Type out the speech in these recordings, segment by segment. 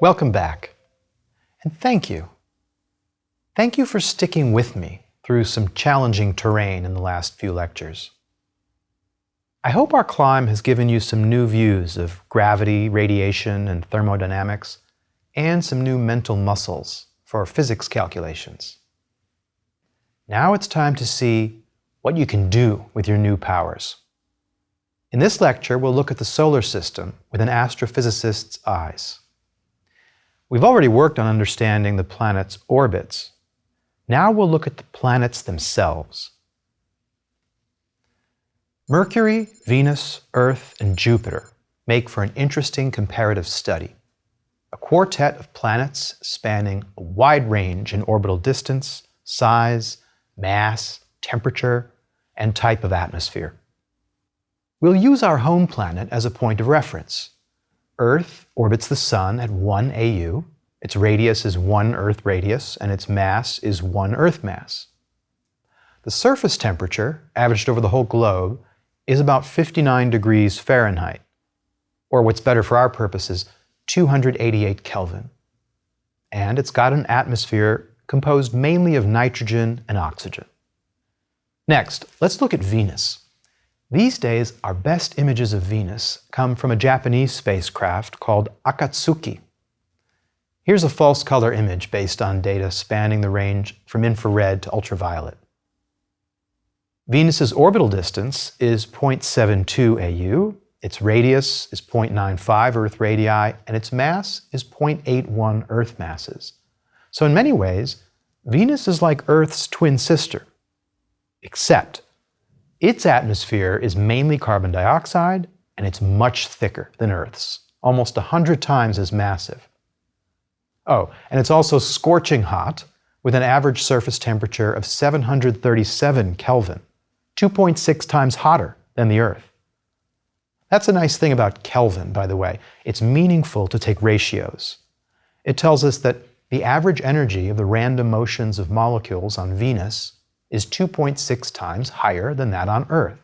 Welcome back, and thank you. Thank you for sticking with me through some challenging terrain in the last few lectures. I hope our climb has given you some new views of gravity, radiation, and thermodynamics, and some new mental muscles for physics calculations. Now it's time to see what you can do with your new powers. In this lecture, we'll look at the solar system with an astrophysicist's eyes. We've already worked on understanding the planets' orbits. Now we'll look at the planets themselves. Mercury, Venus, Earth, and Jupiter make for an interesting comparative study. A quartet of planets spanning a wide range in orbital distance, size, mass, temperature, and type of atmosphere. We'll use our home planet as a point of reference. Earth orbits the Sun at 1 AU, its radius is 1 Earth radius, and its mass is 1 Earth mass. The surface temperature, averaged over the whole globe, is about 59 degrees Fahrenheit, or what's better for our purposes, 288 Kelvin. And it's got an atmosphere composed mainly of nitrogen and oxygen. Next, let's look at Venus. These days, our best images of Venus come from a Japanese spacecraft called Akatsuki. Here's a false color image based on data spanning the range from infrared to ultraviolet. Venus's orbital distance is 0.72 AU, its radius is 0.95 Earth radii, and its mass is 0.81 Earth masses. So in many ways, Venus is like Earth's twin sister, except its atmosphere is mainly carbon dioxide, and it's much thicker than Earth's, almost 100 times as massive. Oh, and it's also scorching hot, with an average surface temperature of 737 Kelvin, 2.6 times hotter than the Earth. That's a nice thing about Kelvin, by the way. It's meaningful to take ratios. It tells us that the average energy of the random motions of molecules on Venus is 2.6 times higher than that on Earth.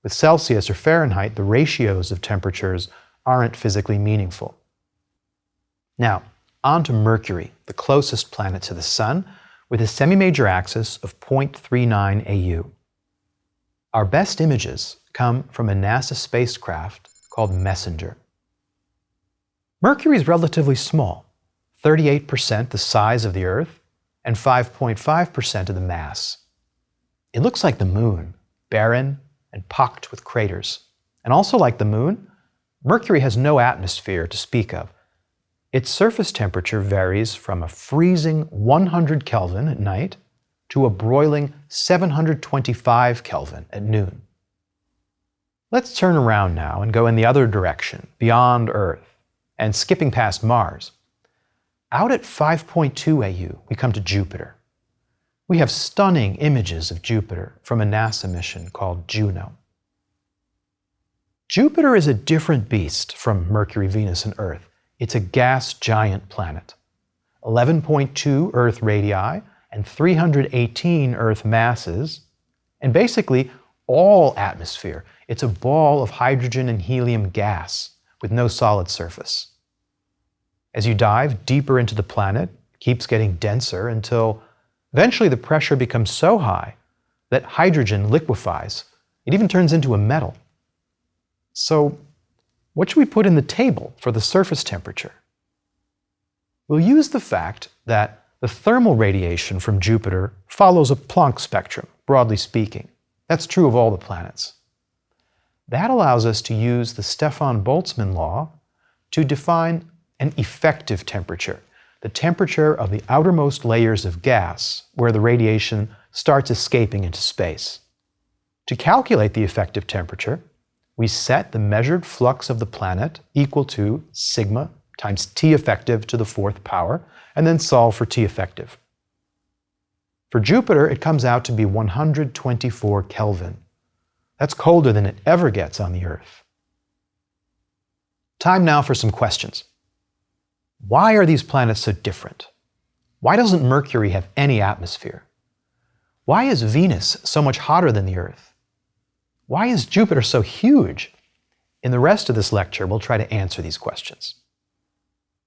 With Celsius or Fahrenheit, the ratios of temperatures aren't physically meaningful. Now, on to Mercury, the closest planet to the Sun, with a semi-major axis of 0.39 AU. Our best images come from a NASA spacecraft called Messenger. Mercury is relatively small, 38% the size of the Earth, and 5.5% of the mass. It looks like the Moon, barren and pocked with craters. And also like the Moon, Mercury has no atmosphere to speak of. Its surface temperature varies from a freezing 100 Kelvin at night to a broiling 725 Kelvin at noon. Let's turn around now and go in the other direction, beyond Earth, and skipping past Mars. Out at 5.2 AU, we come to Jupiter. We have stunning images of Jupiter from a NASA mission called Juno. Jupiter is a different beast from Mercury, Venus, and Earth. It's a gas giant planet. 11.2 Earth radii and 318 Earth masses, and basically all atmosphere. It's a ball of hydrogen and helium gas with no solid surface. As you dive deeper into the planet, it keeps getting denser until eventually the pressure becomes so high that hydrogen liquefies. It even turns into a metal. So, what should we put in the table for the surface temperature? We'll use the fact that the thermal radiation from Jupiter follows a Planck spectrum, broadly speaking. That's true of all the planets. That allows us to use the Stefan-Boltzmann law to define an effective temperature, the temperature of the outermost layers of gas, where the radiation starts escaping into space. To calculate the effective temperature, we set the measured flux of the planet equal to sigma times T effective to the 4th power, and then solve for T effective. For Jupiter, it comes out to be 124 Kelvin. That's colder than it ever gets on the Earth. Time now for some questions. Why are these planets so different? Why doesn't Mercury have any atmosphere? Why is Venus so much hotter than the Earth? Why is Jupiter so huge? In the rest of this lecture, we'll try to answer these questions.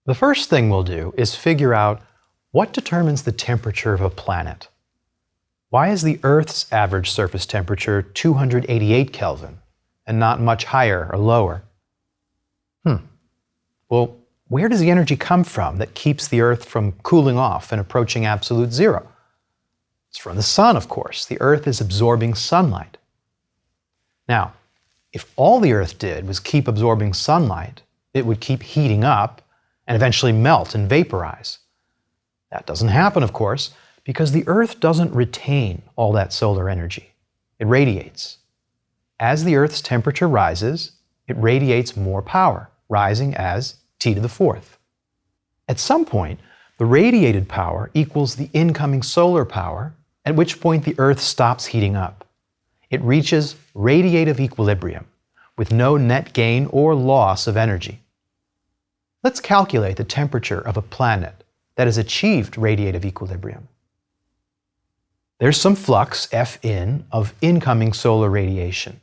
The first thing we'll do is figure out what determines the temperature of a planet. Why is the Earth's average surface temperature 288 Kelvin and not much higher or lower? Well, where does the energy come from that keeps the Earth from cooling off and approaching absolute zero? It's from the sun, of course. The Earth is absorbing sunlight. Now, if all the Earth did was keep absorbing sunlight, it would keep heating up and eventually melt and vaporize. That doesn't happen, of course, because the Earth doesn't retain all that solar energy. It radiates. As the Earth's temperature rises, it radiates more power, rising as T to the fourth. At some point, the radiated power equals the incoming solar power, at which point the Earth stops heating up. It reaches radiative equilibrium, with no net gain or loss of energy. Let's calculate the temperature of a planet that has achieved radiative equilibrium. There's some flux, Fin, of incoming solar radiation.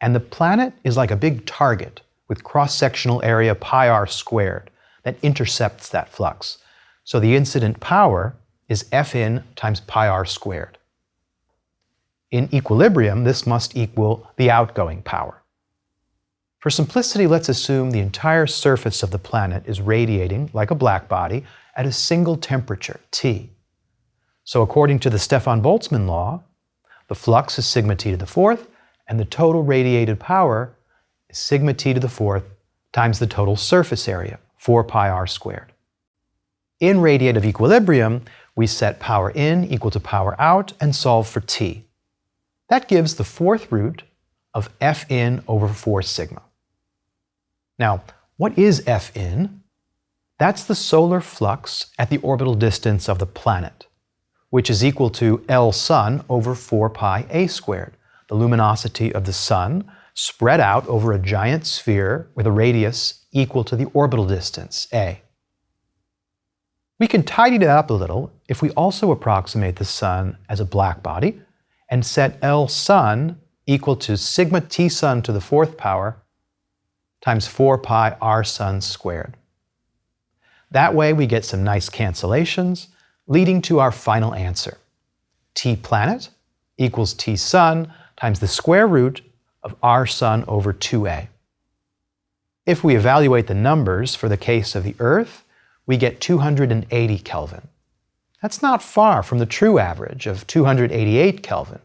And the planet is like a big target with cross-sectional area πr squared that intercepts that flux. So the incident power is Fin times πr squared. In equilibrium, this must equal the outgoing power. For simplicity, let's assume the entire surface of the planet is radiating like a black body at a single temperature, T. So according to the Stefan-Boltzmann law, the flux is sigma T to the fourth, and the total radiated power is sigma T to the fourth times the total surface area, 4πr squared. In radiative equilibrium, we set power in equal to power out and solve for T. That gives the fourth root of Fin over 4 sigma. Now, what is Fin? That's the solar flux at the orbital distance of the planet, which is equal to L sun over 4 pi a squared, the luminosity of the sun spread out over a giant sphere with a radius equal to the orbital distance, a. We can tidy that up a little if we also approximate the sun as a black body and set L sun equal to sigma T sun to the fourth power times 4 pi r sun squared. That way we get some nice cancellations, leading to our final answer. T planet equals T sun times the square root of r sun over 2a. If we evaluate the numbers for the case of the Earth, we get 280 Kelvin. That's not far from the true average of 288 Kelvin,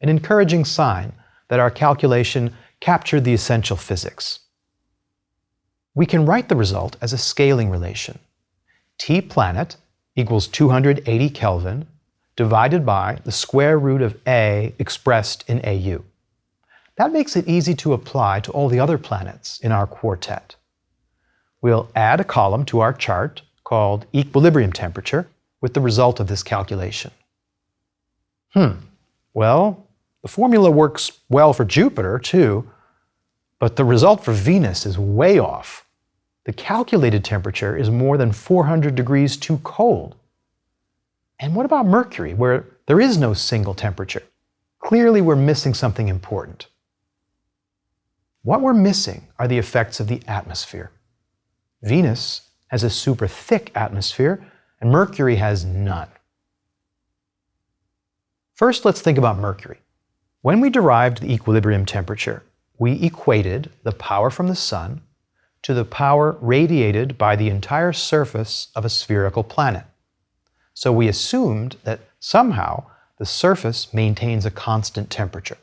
an encouraging sign that our calculation captured the essential physics. We can write the result as a scaling relation. T planet equals 280 Kelvin divided by the square root of A expressed in AU. That makes it easy to apply to all the other planets in our quartet. We'll add a column to our chart called equilibrium temperature with the result of this calculation. Well, the formula works well for Jupiter too, but the result for Venus is way off. The calculated temperature is more than 400 degrees too cold. And what about Mercury, where there is no single temperature? Clearly we're missing something important. What we're missing are the effects of the atmosphere. Venus has a super thick atmosphere, and Mercury has none. First, let's think about Mercury. When we derived the equilibrium temperature, we equated the power from the sun to the power radiated by the entire surface of a spherical planet. So we assumed that somehow the surface maintains a constant temperature.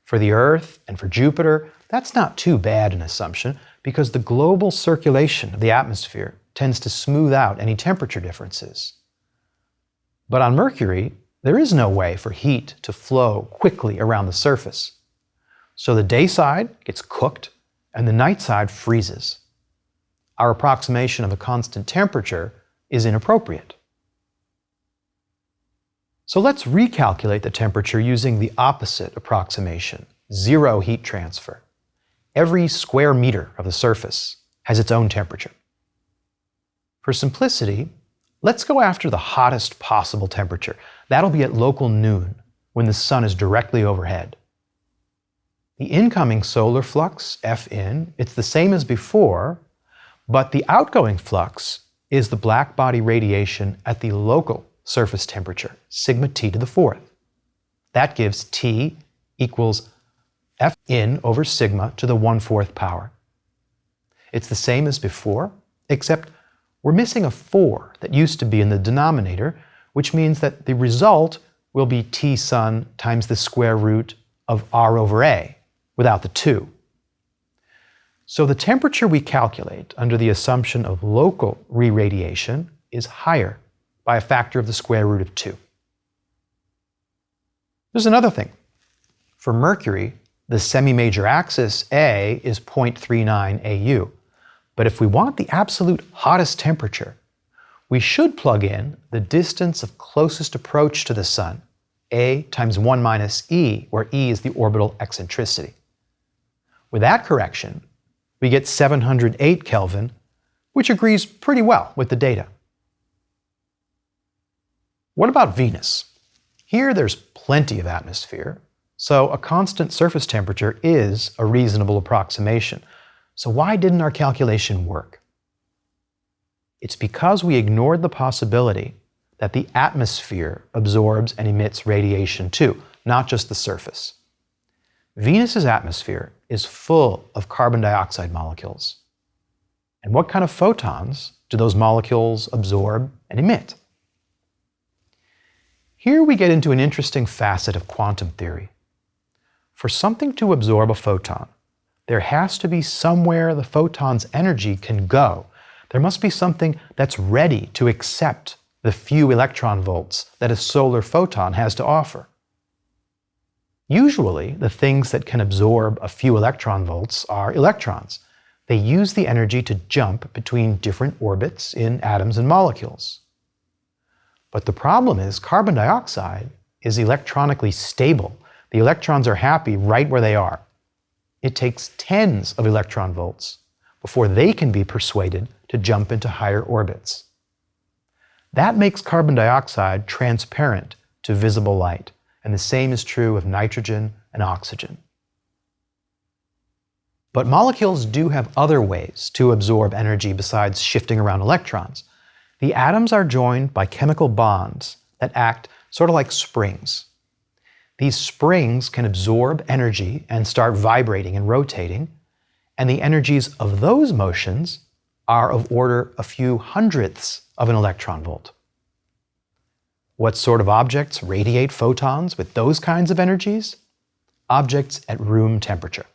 For the Earth and for Jupiter, that's not too bad an assumption because the global circulation of the atmosphere tends to smooth out any temperature differences. But on Mercury, there is no way for heat to flow quickly around the surface. So the day side gets cooked and the night side freezes. Our approximation of a constant temperature is inappropriate. So let's recalculate the temperature using the opposite approximation, zero heat transfer. Every square meter of the surface has its own temperature. For simplicity, let's go after the hottest possible temperature. That'll be at local noon, when the sun is directly overhead. The incoming solar flux, Fin, it's the same as before, But the outgoing flux is the black body radiation at the local surface temperature, sigma T to the fourth. That gives T equals F in over sigma to the 1/4 power. It's the same as before, except we're missing a 4 that used to be in the denominator, which means that the result will be T sun times the square root of R over A, without the 2. So the temperature we calculate under the assumption of local re-radiation is higher by a factor of the square root of 2. There's another thing. For Mercury, the semi-major axis A is 0.39 AU. But if we want the absolute hottest temperature, we should plug in the distance of closest approach to the Sun, A times 1 minus E, where E is the orbital eccentricity. With that correction, we get 708 Kelvin, which agrees pretty well with the data. What about Venus? Here there's plenty of atmosphere, so a constant surface temperature is a reasonable approximation. So why didn't our calculation work? It's because we ignored the possibility that the atmosphere absorbs and emits radiation too, not just the surface. Venus's atmosphere is full of carbon dioxide molecules. And what kind of photons do those molecules absorb and emit? Here we get into an interesting facet of quantum theory. For something to absorb a photon, there has to be somewhere the photon's energy can go. There must be something that's ready to accept the few electron volts that a solar photon has to offer. Usually, the things that can absorb a few electron volts are electrons. They use the energy to jump between different orbits in atoms and molecules. But the problem is carbon dioxide is electronically stable. The electrons are happy right where they are. It takes tens of electron volts before they can be persuaded to jump into higher orbits. That makes carbon dioxide transparent to visible light, and the same is true of nitrogen and oxygen. But molecules do have other ways to absorb energy besides shifting around electrons. The atoms are joined by chemical bonds that act sort of like springs. These springs can absorb energy and start vibrating and rotating, and the energies of those motions are of order a few hundredths of an electron volt. What sort of objects radiate photons with those kinds of energies? Objects at room temperature.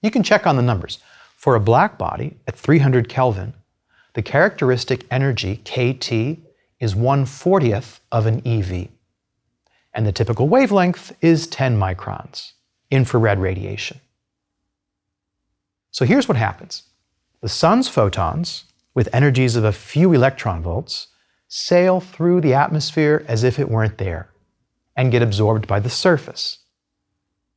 You can check on the numbers. For a black body at 300 Kelvin, the characteristic energy, kT, is 1/40th of an eV. And the typical wavelength is 10 microns, infrared radiation. So here's what happens. The sun's photons, with energies of a few electron volts, sail through the atmosphere as if it weren't there and get absorbed by the surface.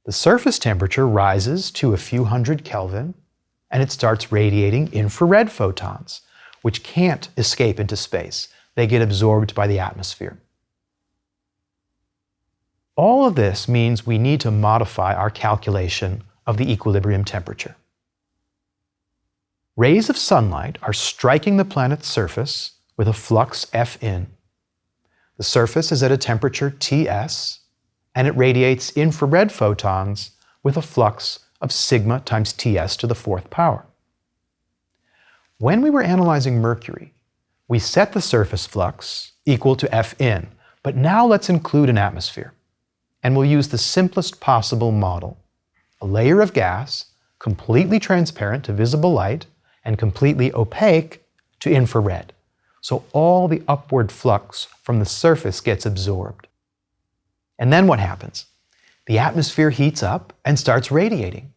The surface temperature rises to a few hundred Kelvin and it starts radiating infrared photons, which can't escape into space. They get absorbed by the atmosphere. All of this means we need to modify our calculation of the equilibrium temperature. Rays of sunlight are striking the planet's surface with a flux F in. The surface is at a temperature Ts, and it radiates infrared photons with a flux of sigma times Ts to the 4th power. When we were analyzing Mercury, we set the surface flux equal to F in, but now let's include an atmosphere. And we'll use the simplest possible model, a layer of gas, completely transparent to visible light, and completely opaque to infrared. So all the upward flux from the surface gets absorbed. And then what happens? The atmosphere heats up and starts radiating.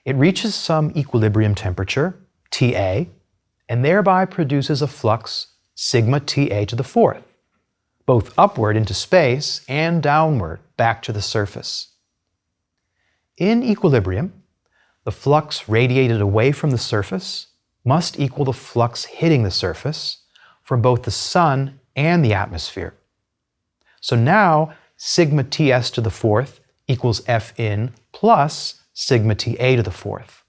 It reaches some equilibrium temperature, Ta, and thereby produces a flux sigma Ta to the 4th, both upward into space and downward back to the surface. In equilibrium, the flux radiated away from the surface must equal the flux hitting the surface from both the sun and the atmosphere. So now sigma Ts to the 4th equals F in plus sigma Ta to the 4th.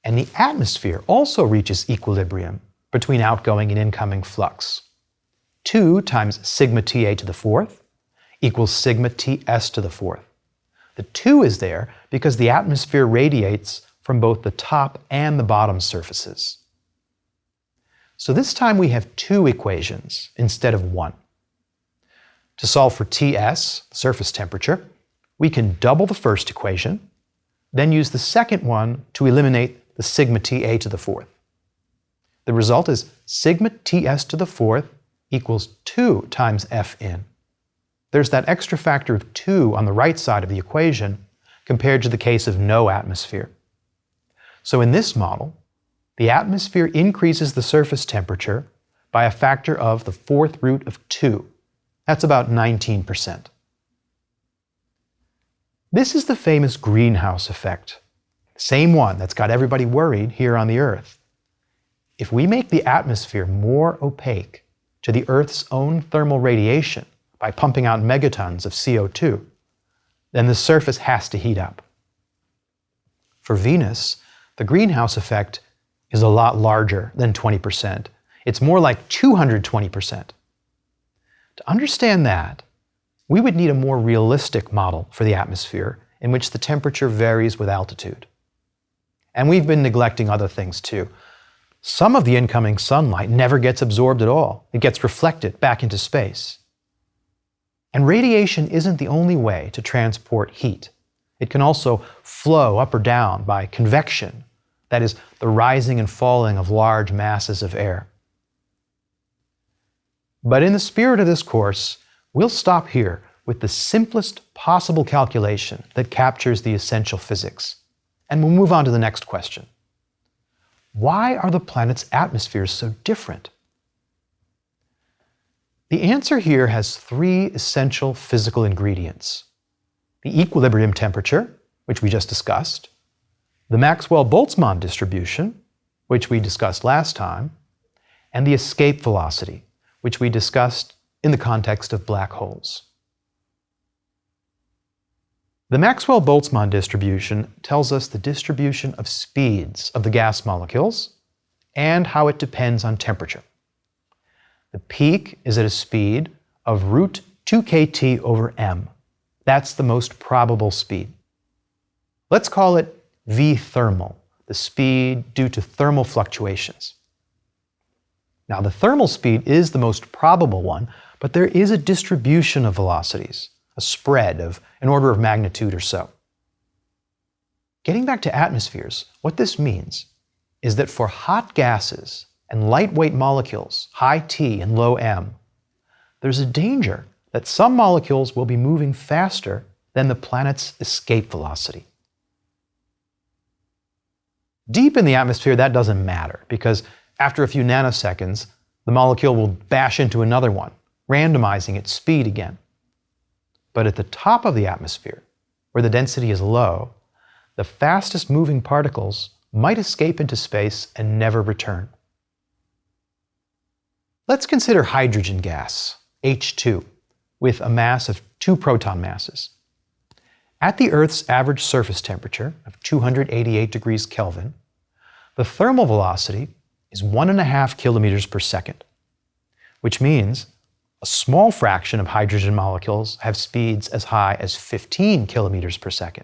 And the atmosphere also reaches equilibrium between outgoing and incoming flux. 2 times sigma Ta to the fourth equals sigma Ts to the fourth. The 2 is there because the atmosphere radiates from both the top and the bottom surfaces. So this time we have 2 equations instead of 1. To solve for Ts, surface temperature, we can double the first equation, then use the second one to eliminate the sigma Ta to the fourth. The result is sigma Ts to the fourth equals 2 times Fin. There's that extra factor of 2 on the right side of the equation compared to the case of no atmosphere. So in this model, the atmosphere increases the surface temperature by a factor of the fourth root of 2. That's about 19%. This is the famous greenhouse effect, same one that's got everybody worried here on the Earth. If we make the atmosphere more opaque to the Earth's own thermal radiation by pumping out megatons of CO2, then the surface has to heat up. For Venus, the greenhouse effect is a lot larger than 20%. It's more like 220%. To understand that, we would need a more realistic model for the atmosphere in which the temperature varies with altitude. And we've been neglecting other things too. Some of the incoming sunlight never gets absorbed at all. It gets reflected back into space. And radiation isn't the only way to transport heat. It can also flow up or down by convection, that is, the rising and falling of large masses of air. But in the spirit of this course, we'll stop here with the simplest possible calculation that captures the essential physics. And we'll move on to the next question. Why are the planet's atmospheres so different? The answer here has 3 essential physical ingredients: the equilibrium temperature, which we just discussed, the Maxwell-Boltzmann distribution, which we discussed last time, and the escape velocity, which we discussed in the context of black holes. The Maxwell-Boltzmann distribution tells us the distribution of speeds of the gas molecules and how it depends on temperature. The peak is at a speed of root 2 kT over m. That's the most probable speed. Let's call it V thermal, the speed due to thermal fluctuations. Now, the thermal speed is the most probable one, but there is a distribution of velocities, a spread of an order of magnitude or so. Getting back to atmospheres, what this means is that for hot gases and lightweight molecules, high T and low m, there's a danger that some molecules will be moving faster than the planet's escape velocity. Deep in the atmosphere, that doesn't matter, because after a few nanoseconds, the molecule will bash into another one, randomizing its speed again. But at the top of the atmosphere, where the density is low, the fastest moving particles might escape into space and never return. Let's consider hydrogen gas, H2, with a mass of 2 proton masses. At the Earth's average surface temperature of 288 degrees Kelvin, the thermal velocity is 1.5 kilometers per second, which means a small fraction of hydrogen molecules have speeds as high as 15 kilometers per second.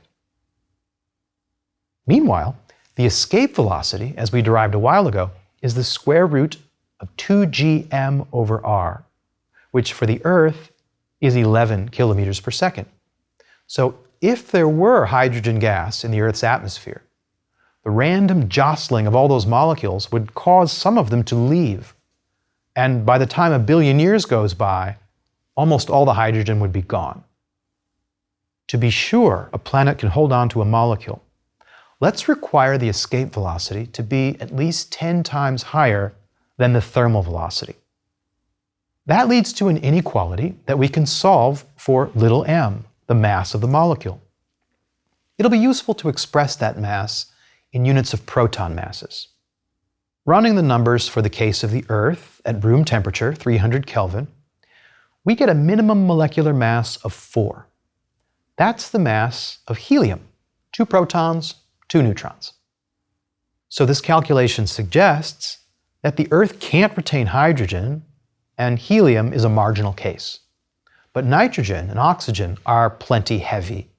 Meanwhile, the escape velocity, as we derived a while ago, is the square root of 2gm over r, which for the Earth is 11 kilometers per second. So if there were hydrogen gas in the Earth's atmosphere, the random jostling of all those molecules would cause some of them to leave. And by the time 1 billion years goes by, almost all the hydrogen would be gone. To be sure a planet can hold on to a molecule, let's require the escape velocity to be at least 10 times higher than the thermal velocity. That leads to an inequality that we can solve for little m, the mass of the molecule. It'll be useful to express that mass in units of proton masses. Running the numbers for the case of the Earth at room temperature, 300 Kelvin, we get a minimum molecular mass of 4. That's the mass of helium, 2 protons, 2 neutrons. So this calculation suggests that the Earth can't retain hydrogen, and helium is a marginal case. But nitrogen and oxygen are plenty heavy.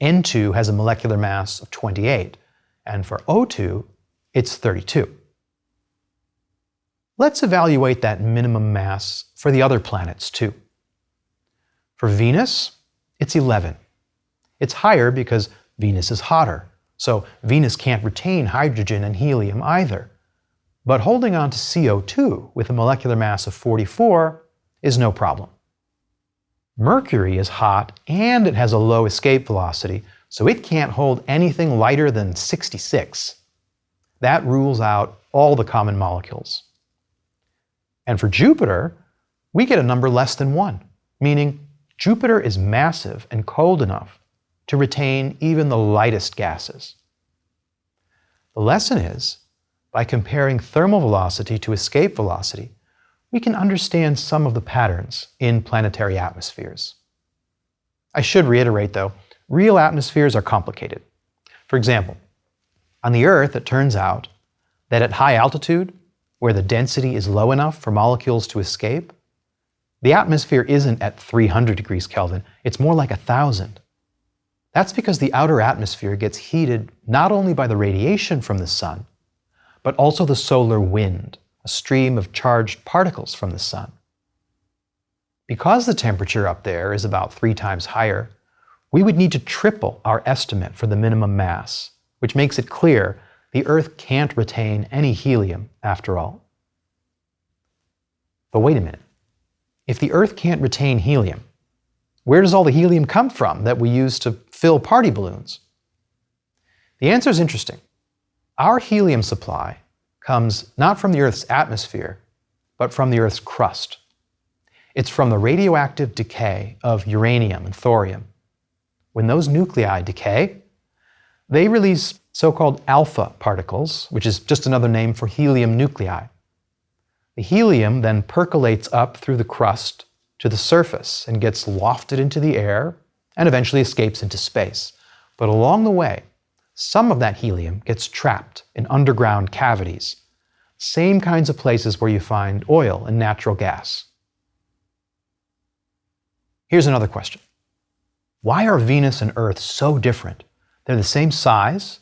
N2 has a molecular mass of 28, and for O2, it's 32. Let's evaluate that minimum mass for the other planets too. For Venus, it's 11. It's higher because Venus is hotter, so Venus can't retain hydrogen and helium either. But holding on to CO2 with a molecular mass of 44 is no problem. Mercury is hot and it has a low escape velocity, so it can't hold anything lighter than 66. That rules out all the common molecules. And for Jupiter, we get a number less than 1, meaning Jupiter is massive and cold enough to retain even the lightest gases. The lesson is, by comparing thermal velocity to escape velocity, we can understand some of the patterns in planetary atmospheres. I should reiterate, though, real atmospheres are complicated. For example, on the Earth, it turns out that at high altitude, where the density is low enough for molecules to escape, the atmosphere isn't at 300 degrees Kelvin, it's more like 1,000. That's because the outer atmosphere gets heated not only by the radiation from the sun, but also the solar wind, a stream of charged particles from the sun. Because the temperature up there is about 3 times higher, we would need to triple our estimate for the minimum mass, which makes it clear the Earth can't retain any helium after all. But wait a minute. If the Earth can't retain helium, where does all the helium come from that we use to fill party balloons? The answer is interesting. Our helium supply comes not from the Earth's atmosphere, but from the Earth's crust. It's from the radioactive decay of uranium and thorium. When those nuclei decay, they release so-called alpha particles, which is just another name for helium nuclei. The helium then percolates up through the crust to the surface and gets wafted into the air and eventually escapes into space. But along the way, some of that helium gets trapped in underground cavities, same kinds of places where you find oil and natural gas. Here's another question. Why are Venus and Earth so different? They're the same size,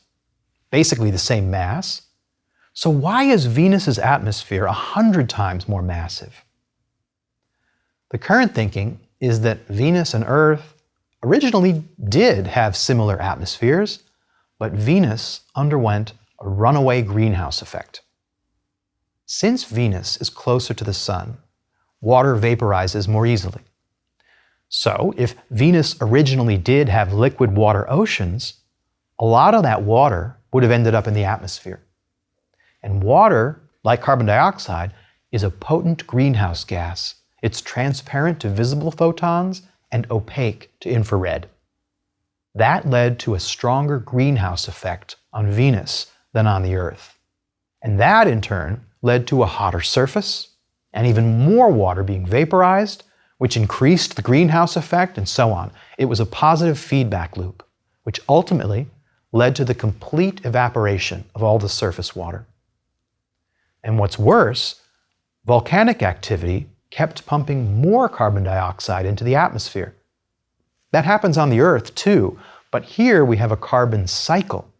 basically the same mass. So why is Venus's atmosphere 100 times more massive? The current thinking is that Venus and Earth originally did have similar atmospheres, but Venus underwent a runaway greenhouse effect. Since Venus is closer to the sun, water vaporizes more easily. So if Venus originally did have liquid water oceans, a lot of that water would have ended up in the atmosphere. And water, like carbon dioxide, is a potent greenhouse gas. It's transparent to visible photons and opaque to infrared. That led to a stronger greenhouse effect on Venus than on the Earth. And that, in turn, led to a hotter surface and even more water being vaporized, which increased the greenhouse effect, and so on. It was a positive feedback loop, which ultimately led to the complete evaporation of all the surface water. And what's worse, volcanic activity kept pumping more carbon dioxide into the atmosphere. That happens on the Earth too, but here we have a carbon cycle.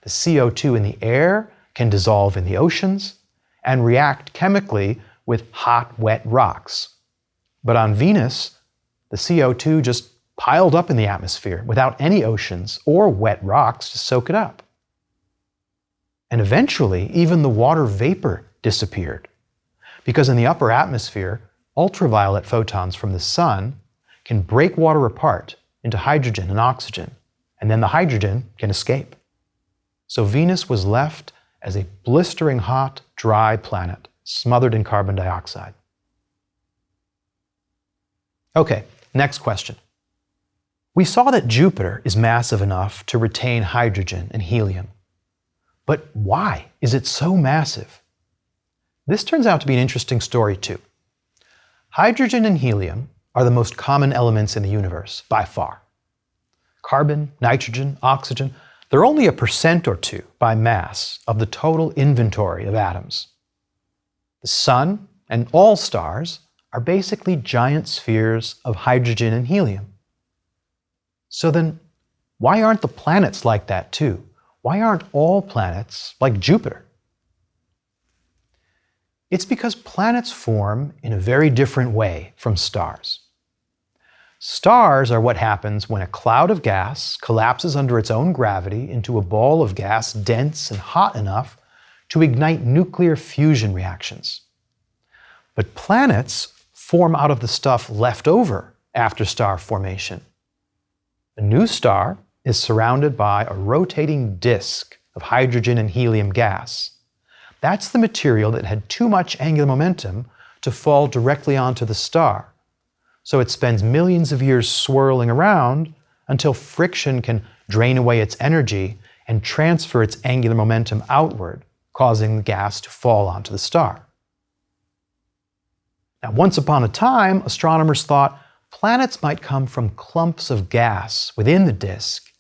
The CO2 in the air can dissolve in the oceans and react chemically with hot, wet rocks. But on Venus, the CO2 just piled up in the atmosphere without any oceans or wet rocks to soak it up. And eventually, even the water vapor disappeared, because in the upper atmosphere, ultraviolet photons from the sun can break water apart into hydrogen and oxygen, and then the hydrogen can escape. So Venus was left as a blistering hot, dry planet, smothered in carbon dioxide. Okay, next question. We saw that Jupiter is massive enough to retain hydrogen and helium. But why is it so massive? This turns out to be an interesting story too. Hydrogen and helium are the most common elements in the universe, by far. Carbon, nitrogen, oxygen, They're only a percent or two by mass of the total inventory of atoms. The Sun and all stars are basically giant spheres of hydrogen and helium. So then, why aren't the planets like that too? Why aren't all planets like Jupiter? It's because planets form in a very different way from stars. Stars are what happens when a cloud of gas collapses under its own gravity into a ball of gas dense and hot enough to ignite nuclear fusion reactions. But planets form out of the stuff left over after star formation. A new star is surrounded by a rotating disk of hydrogen and helium gas. That's the material that had too much angular momentum to fall directly onto the star. So it spends millions of years swirling around until friction can drain away its energy and transfer its angular momentum outward, causing the gas to fall onto the star. Now, once upon a time, astronomers thought planets might come from clumps of gas within the disk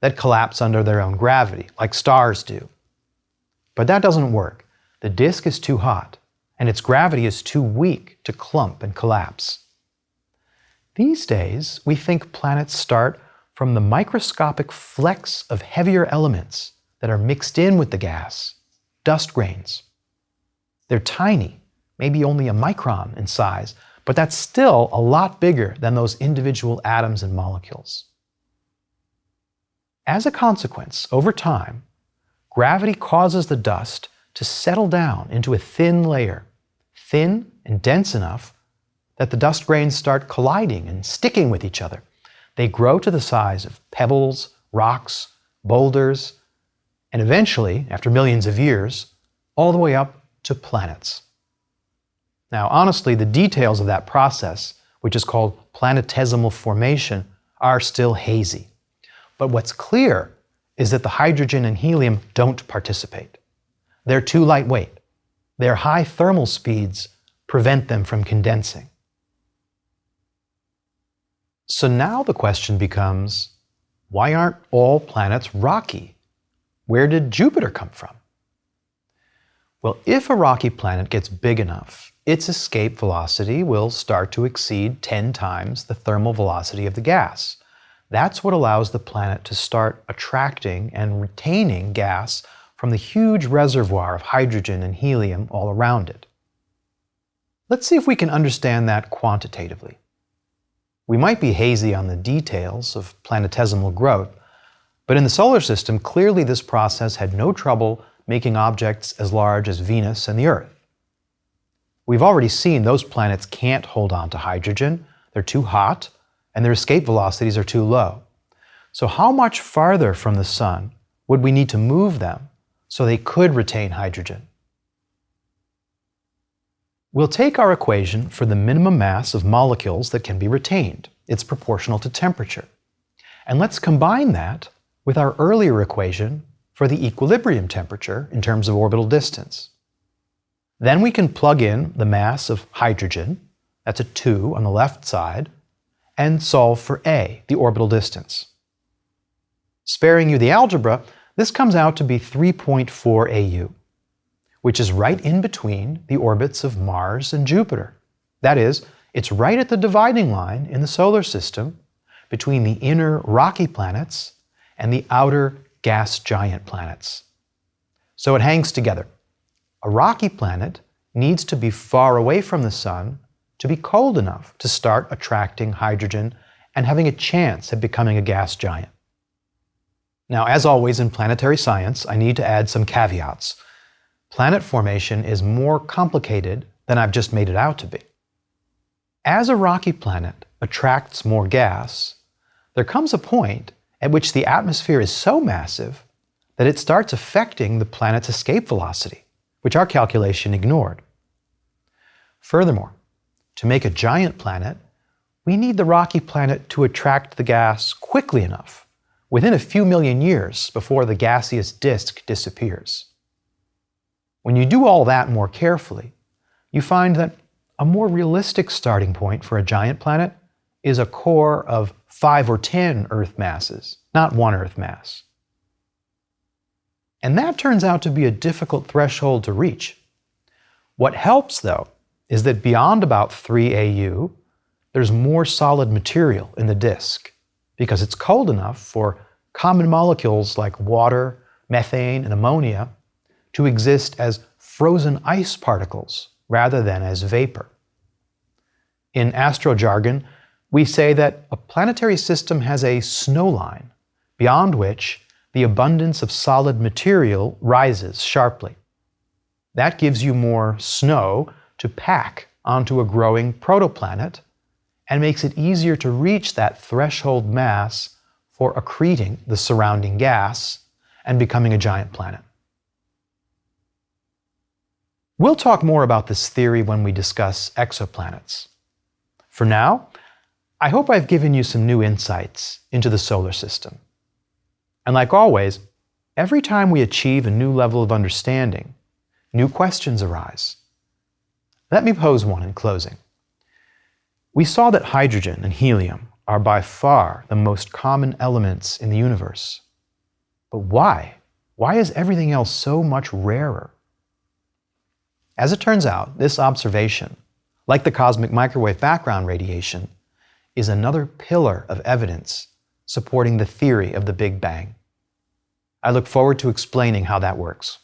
that collapse under their own gravity, like stars do. But that doesn't work. The disk is too hot, and its gravity is too weak to clump and collapse. These days, we think planets start from the microscopic flecks of heavier elements that are mixed in with the gas, dust grains. They're tiny, maybe only a micron in size, but that's still a lot bigger than those individual atoms and molecules. As a consequence, over time, gravity causes the dust to settle down into a thin layer, thin and dense enough that the dust grains start colliding and sticking with each other. They grow to the size of pebbles, rocks, boulders, and eventually, after millions of years, all the way up to planets. Now, honestly, the details of that process, which is called planetesimal formation, are still hazy. But what's clear is that the hydrogen and helium don't participate. They're too lightweight. Their high thermal speeds prevent them from condensing. So now the question becomes, why aren't all planets rocky? Where did Jupiter come from? Well, if a rocky planet gets big enough, its escape velocity will start to exceed 10 times the thermal velocity of the gas. That's what allows the planet to start attracting and retaining gas from the huge reservoir of hydrogen and helium all around it. Let's see if we can understand that quantitatively. We might be hazy on the details of planetesimal growth, but in the solar system, clearly this process had no trouble making objects as large as Venus and the Earth. We've already seen those planets can't hold on to hydrogen, they're too hot, and their escape velocities are too low. So how much farther from the Sun would we need to move them so they could retain hydrogen? We'll take our equation for the minimum mass of molecules that can be retained. It's proportional to temperature. And let's combine that with our earlier equation for the equilibrium temperature in terms of orbital distance. Then we can plug in the mass of hydrogen, that's a 2 on the left side, and solve for A, the orbital distance. Sparing you the algebra, this comes out to be 3.4 AU, which is right in between the orbits of Mars and Jupiter. That is, it's right at the dividing line in the solar system between the inner rocky planets and the outer gas giant planets. So it hangs together. A rocky planet needs to be far away from the Sun to be cold enough to start attracting hydrogen and having a chance at becoming a gas giant. Now, as always in planetary science, I need to add some caveats. Planet formation is more complicated than I've just made it out to be. As a rocky planet attracts more gas, there comes a point at which the atmosphere is so massive that it starts affecting the planet's escape velocity, which our calculation ignored. Furthermore, to make a giant planet, we need the rocky planet to attract the gas quickly enough, within a few million years before the gaseous disk disappears. When you do all that more carefully, you find that a more realistic starting point for a giant planet is a core of 5 or 10 Earth masses, not one Earth mass. And that turns out to be a difficult threshold to reach. What helps, though, is that beyond about 3 AU, there's more solid material in the disk because it's cold enough for common molecules like water, methane, and ammonia to exist as frozen ice particles rather than as vapor. In astro jargon, we say that a planetary system has a snow line, beyond which the abundance of solid material rises sharply. That gives you more snow to pack onto a growing protoplanet and makes it easier to reach that threshold mass for accreting the surrounding gas and becoming a giant planet. We'll talk more about this theory when we discuss exoplanets. For now, I hope I've given you some new insights into the solar system. And like always, every time we achieve a new level of understanding, new questions arise. Let me pose one in closing. We saw that hydrogen and helium are by far the most common elements in the universe. But why? Why is everything else so much rarer? As it turns out, this observation, like the cosmic microwave background radiation, is another pillar of evidence supporting the theory of the Big Bang. I look forward to explaining how that works.